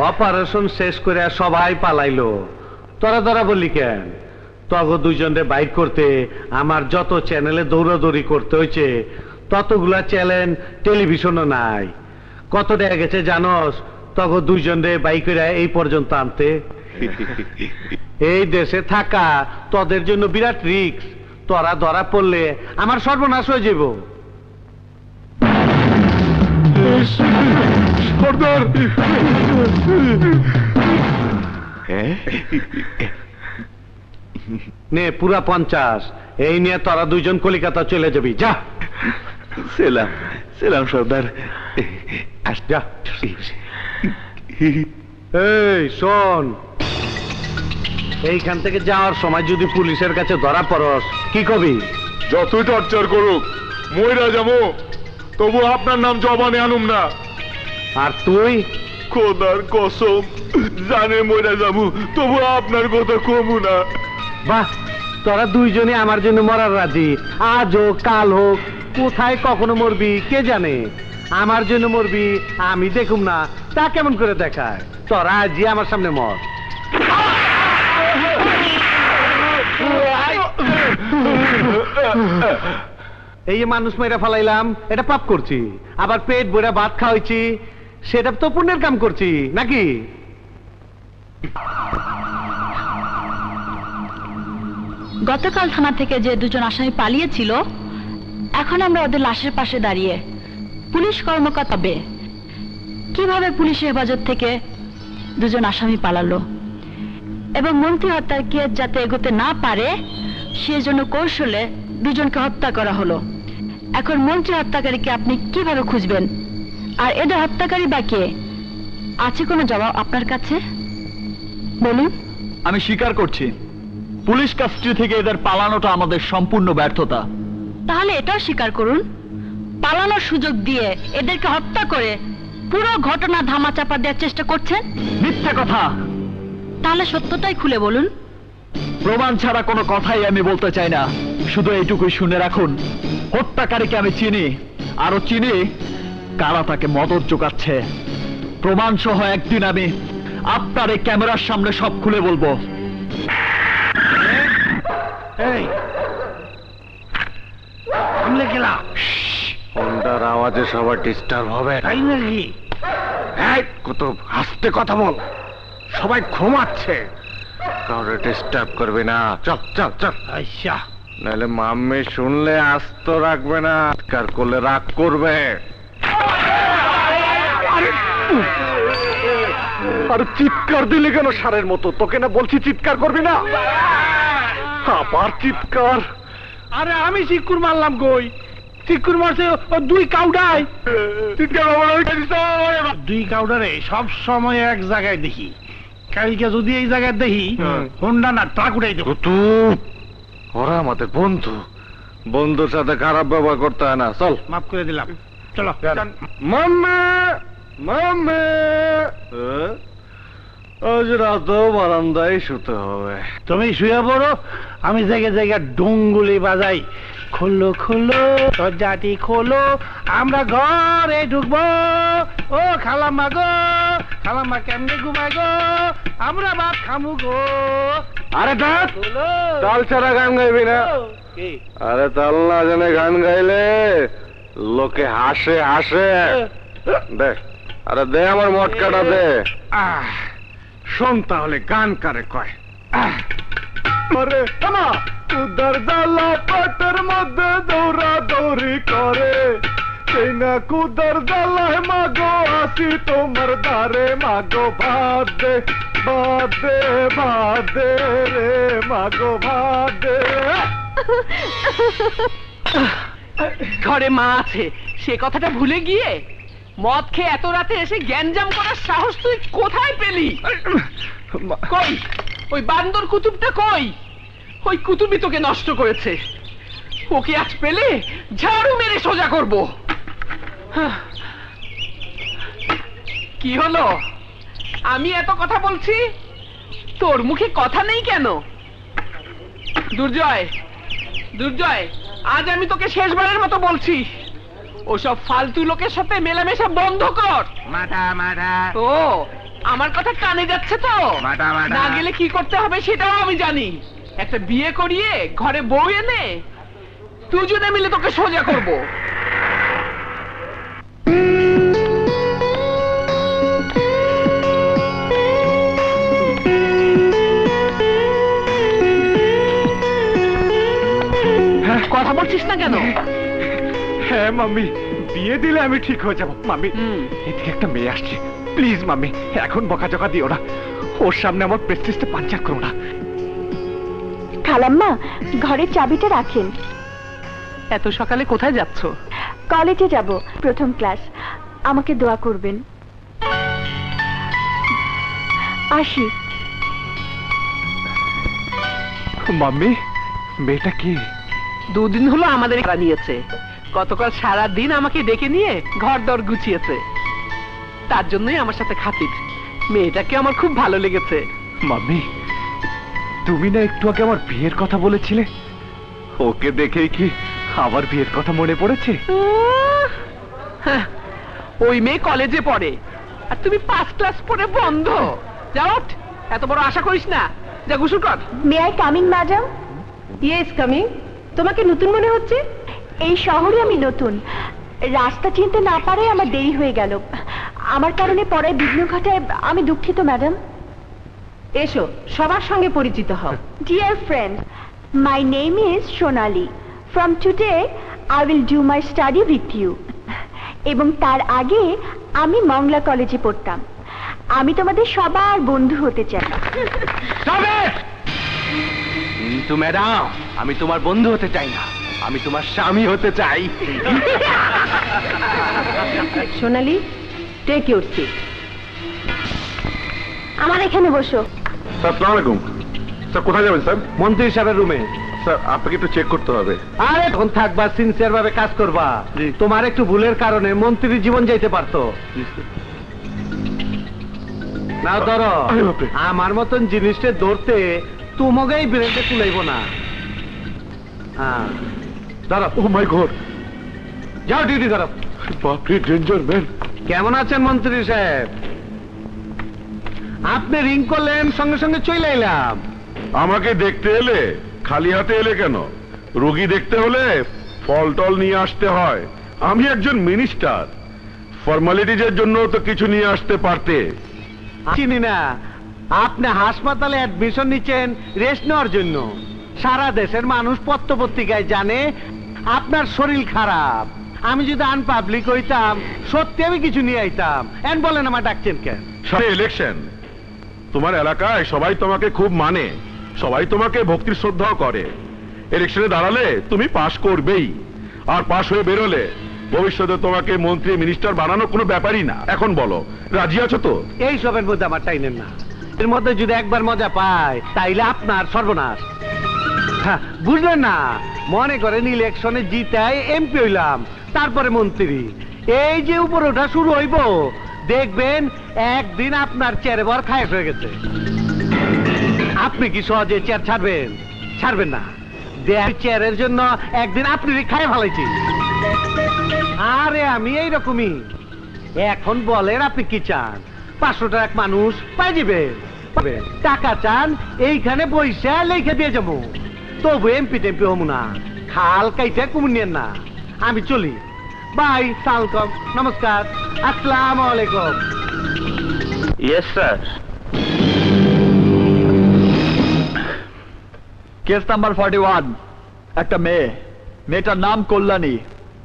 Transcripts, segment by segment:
Operation শেষ করে সবাই পালাইলো, তোরা ধরা বললি কেন? তগ দুইজনে বাইর করতে আমার যত চ্যানেলে দৌড়াদৌড়ি করতে হয়েছে, ততগুলা চ্যানেল টেলিভিশনও নাই। কত টাকা গেছে জানোস তগ দুইজনে বাইক করে এই পর্যন্ত আনতে? এই দেশে থাকা তোদের জন্য বিরাট রিস্ক, তোরা ধরা পড়লে আমার সর্বনাশ হয়ে যাব। সর্দার, নে পুরা 50, এই নিয়ে তোরা দুইজন কলিকাতা চলে যাবি। যা। সেলাম সেলাম সর্দার। যা। এই শোন, এইখান থেকে যাওয়ার সময় যদি পুলিশের কাছে ধরা পড়স কি কবি? যতই টর্চার করুক মইরা যাবো, তবু আপনার নাম জবানে আনুম না। আর তুই? খোদার কসম, জানে মইরা যাবো, তবু আপনার কথা কমু না। বাহ, তোরা দুইজনে আমার জন্য মরার রাজি। আজ হোক কাল হোক, কোথায় কখনো মরবি কে জানে। আমার জন্য মরবি আমি দেখুম না, তা কেমন করে দেখায়? তোরা আজই আমার সামনে মর। এই যে মানুষ মেয়েরা ফালাইলাম, এটা পাপ করছি। আবার পেট ভরে ভাত খাওয়াইছি, সেটা তো পুণ্যের কাম করছি নাকি? গতকাল থানা থেকে যে দুজন আসামি পালিয়েছিল, এখন আমরা ওদের লাশের পাশে দাঁড়িয়ে পুলিশ কর্মকর্তা কিভাবে পুলিশের হেফাজত থেকে দুজন আসামি পালালো এবং মন্ত্রী হত্যার কেস যাতে এগোতে না পারে সেজন্য কৌশলে দুজনকে হত্যা করা হলো। এখন মন্ত্রী হত্যাকারীকে আপনি কিভাবে খুঁজবেন? আর এদের হত্যাকারী বা কে? আছে কোনো জবাব আপনার কাছে? বলুন। আমি স্বীকার করছি, পুলিশ কাস্টডি থেকে এদের পালানোটা আমাদের সম্পূর্ণ ব্যর্থতা। তাহলে এটাও স্বীকার করুন, পালানোর সুযোগ দিয়ে এদেরকে হত্যা করে পুরো ঘটনা ধামাচাপা দেওয়ার চেষ্টা করছেন। মিথ্যা কথা। তাহলে সত্যটাই খুলে বলুন। প্রমাণ ছাড়া কোনো কথাই আমি বলতে চাই না, শুধু এইটুকুই শুনে রাখুন, হত্যাকারীকে আমি চিনি, আরো চিনি কারা তাকে মদত জোগাচ্ছে। প্রমাণ সহ একদিন আমি আপনার এই ক্যামেরার সামনে সব খুলে বলবো। ফোনটার আওয়াজে সবার ডিস্টার্ব হবে তাই নাকি? কত আস্তে কথা বল, সবাই ঘুমাচ্ছে, কাউরে ডিস্টার্ব করবে না। চল চল চল। আচ্ছা, নাহলে মাম্মি শুনলে আস্ত রাখবে না, চিৎকার করলে রাগ করবে। আর চিৎকার দিলে কেন সারের মতো? তোকে না বলছি চিৎকার করবি না, আবার চিৎকার। আরে আমি চিকুর মারলাম কই? চিকুর মারছে দুই কাউডায়। চিৎকার দুই কাউডারে সব সময় এক জায়গায় দেখি, কালকে যদি এই জায়গায় দেখি হোন্ডা না ট্রাক উঠাই দেবো। ওরা আমাদের বন্ধু, বন্ধুর সাথে খারাপ ব্যবহার করতে হয় না। চল, মাফ করে দিলাম, চলো। মাম্মা মাম্মা, আজ রাতেও বারান্দায় শুতে হবে। তুমি শুয়ে পড়ো, আমি জায়গায় জায়গায় ডুঙ্গুলি বাজাই। খোলো খোলো দরজাটি খোলো, আমরা ঘরে ঢুকবো। ও খালাম্মা গো, খালাম্মা কেমনে ঘুমায় গো, আমরা ভাত খামু গো। আরে তাল ছাড়া গান গাইবি না? আরে তাল না জানে গান গাইলে লোকে হাসে হাসে। দে, আরে দে আমার মটকাটা দে। শোন তাহলে গান কারে কয়। আরে না, কুদার জালা পাটের মধ্যে দৌড়া দৌড়ি করে, সেই না কুদার জালায় মাগো আসি তোমার দ্বারে। মাগো ভাত দে ভাত দে ভাত দে রে, মাগো ভাত দে। ঘরে মা আছে সে কথাটা ভুলে গিয়ে মদ খেয়ে এত রাতে এসে গ্যাঞ্জাম করার সাহস তুই কোথায় পেলি? কই ওই বান্দর কুতুবটা কই? ওই কুতুবই তোকে নষ্ট করেছে। ওকে আজ পেলে ঝাড়ু মেরে সোজা করব। কি হলো? আমি এত কথা বলছি, তোর মুখে কথা নেই কেন? দুর্জয়, দুর্জয়, আজ আমি তোকে শেষবারের মতো বলছি, ওসব ফালতু লোকের সাথে মেলামেশা বন্ধ কর। মাথা মাথা। ও আমার কথা কানে যাচ্ছে তো? না গেলে কি করতে হবে সেটাও আমি জানি। একটা বিয়ে করিয়ে ঘরে বউ এনে দুজনে মিলে তোকে সোজা করবো। কথা বলছিস না কেন? হ্যাঁ মাম্মি, বিয়ে দিলে আমি ঠিক হয়ে যাবো। মাম্মি, এদিকে একটা মেয়ে আসছে, প্লিজ মাম্মি এখন বকাঝকা দিও না, ওর সামনে আমার প্রেস্টিজটা পাঞ্চার করো না। খালাম্মা, ঘরের চাবিটা রাখেন। এত সকালে কোথায় যাচ্ছ? কলেজে যাব, প্রথম ক্লাস। আমাকে দোয়া করবেন। আসি। মাম্মি, মেয়েটা কি? দুদিন হলো আমাদের নিয়েছে। গতকাল সারা দিন আমাকে ডেকে নিয়ে ঘর দর গুছিয়েছে। তার জন্যই আমার সাথে খাতির। মেয়েটাকে আমার খুব ভালো লেগেছে। মাম্মি, তুমি না একটু আগে আমার বিয়ের কথা বলেছিলে, ওকে দেখেই কি আবার বিয়ের কথা মনে পড়েছে? হ্যাঁ, ওই মেয়ে কলেজে পড়ে আর তুমি 5 ক্লাস পড়ে বন্ধ। যাও, এত বড় আশা করিস না, যা গোসল কর। May I coming madam? Yes coming. তোমাকে নতুন মনে হচ্ছে? এই শহরে আমি নতুন, রাস্তা চিনতে না পারে আমার দেরি হয়ে গেল। আমার কারণে পরে বিঘ্ন ঘটায়, আমি দুঃখিত ম্যাডাম। এসো, সবার সঙ্গে পরিচিত হও। Dear friend, my name is Sonali. From today I will do my study with you. এবং তার আগে আমি মংলা কলেজে পড়তাম। আমি তোমাদের সবার বন্ধু হতে চাই। কিন্তু ম্যাডাম, আমি তোমার বন্ধু হতে চাই না, আমি তোমার স্বামী হতে চাই। সোনালি, টেক ইউর সিট। আমার এখানে বসো। স্যার আসসালামু আলাইকুম। স্যার কোথায় যাবেন স্যার? মন্ত্রী সাহেবের রুমে। স্যার আপনাকে একটু চেক করতে হবে। আরে তখন থাকবা, সিনসিয়ার ভাবে কাজ করবা। তোমার একটু ভুলের কারণে মন্ত্রীর জীবন যাইতে পারতো। না ধরো, আমার মতন জিনিসটা ধরতে তোমাকেই ব্রেনটা তুলাইব না। হ্যাঁ ধরো। ও মাই গড, যাও ডিউটি করো। বাপরে ডেঞ্জার ম্যান। কেমন আছেন মন্ত্রী সাহেব? আপনি রিং করলেন, সঙ্গে সঙ্গে চলে এলাম। আমাকে দেখতে এলে খালি হাতে এলে কেন? রোগী দেখতে হলে ফল টল নিয়ে আসতে হয়। আমি একজন মিনিস্টার, ফর্মালিটিজের জন্য তো কিছু নিয়ে আসতে পারতে। চিনি না, আপনি হাসপাতালে অ্যাডমিশন নিচ্ছেন রেস্ট নেওয়ার জন্য। সারা দেশের মানুষ পত্র পত্রিকায় জানে আপনার শরীর খারাপ। আমি যদি আনপাবলিক হইতাম, সত্যি আমি কিছু নিয়ে আইতাম। এন বলেন আমার ডাকছেন কেন? সামনে ইলেকশন, তোমার এলাকায় সবাই তোমাকে খুব মানে, সবাই তোমাকে ভক্তির শ্রদ্ধাও করে। ইলেকশনে দাঁড়ালে তুমি পাশ করবেই, আর পাশ হয়ে বেরোলে ভবিষ্যতে তোমাকে মন্ত্রী মিনিস্টার বানানো কোনো ব্যাপারই না। এখন বলো, রাজি আছো তো? এই সবের মধ্যে আমার টাইনেন না। এর মধ্যে যদি একবার মজা পায় তাইলে আপনার সর্বনাশ। হ্যাঁ, বুঝলেন না? মনে করেন ইলেকশনে জিতাই এমপি হইলাম, তারপরে মন্ত্রী। এই যে উপরে ওঠা শুরু হইব, দেখবেন একদিন আপনার চেয়ারে বর খায়েস হয়ে গেছে। আপনি কি সহজে চেয়ার ছাড়বেন? ছাড়বেন না। চেয়ারের জন্য একদিন আপনি খায় ফেলাইছি। আরে আমি এইরকমই। এখন বলেন আপনি কি চান? 500 টাকা মানুষ পাই যাবেন। টাকা চান, এইখানে বইসা লেখে দিয়ে যাবো। তবু এমপি টেমপি হবো না। খাল কাইতে কুমনিয়েন না। আমি চলি। বাই, সালাম, নমস্কার, আসসালামু আলাইকুম। Yes sir. Case number 41। একটা মেয়ে, মেয়েটার নাম কল্যাণী,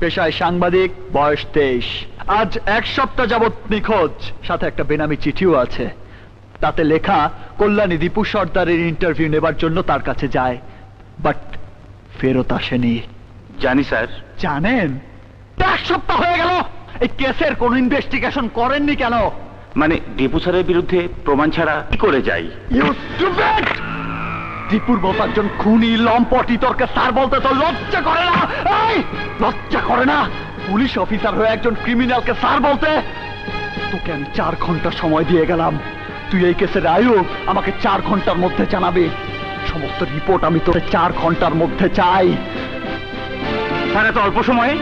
পেশায় সাংবাদিক, বয়স 23। আজ 1 সপ্তাহ যাবৎ নিখোঁজ, সাথে একটা বেনামি চিঠিও আছে। তাতে লেখা কল্যাণী দীপু সর্দারের ইন্টারভিউ নেবার জন্য তার কাছে যায়, বাট ফেরত আসেনি। জানি স্যার। জানেন? 1 সপ্তাহ হয়ে গেল, এই কেসের কোন ইনভেস্টিগেশন করেননি কেন? মানে দীপু স্যারের বিরুদ্ধে প্রমাণ ছাড়া কি করে যাই? You stupid! দীপুর মতো একজন খুনি লম্পটি তোরকে স্যার বলতে তো লজ্জা করে না? এই লজ্জা করে না পুলিশ অফিসার হয়ে একজন ক্রিমিনালকে স্যার বলতে? তোকে আমি 4 ঘন্টা সময় দিয়ে গেলাম। তুই এই কেসের আয়ু আমাকে 4 ঘন্টার মধ্যে জানাবি। সমস্ত রিপোর্ট আমি তোর 4 ঘন্টার মধ্যে চাই। স্যার এত অল্প সময়ে?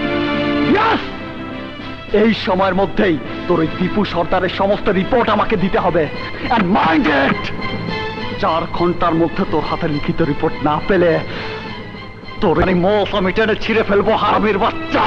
এই সময়ের মধ্যেই তোর ওই দীপু সর্দারের সমস্ত রিপোর্ট আমাকে দিতে হবে। And mind it! 4 ঘন্টার মধ্যে তোর হাতে লিখিত রিপোর্ট না পেলে তোর মোষ আমি টেনে ছিঁড়ে ফেলবো, হারামির বাচ্চা।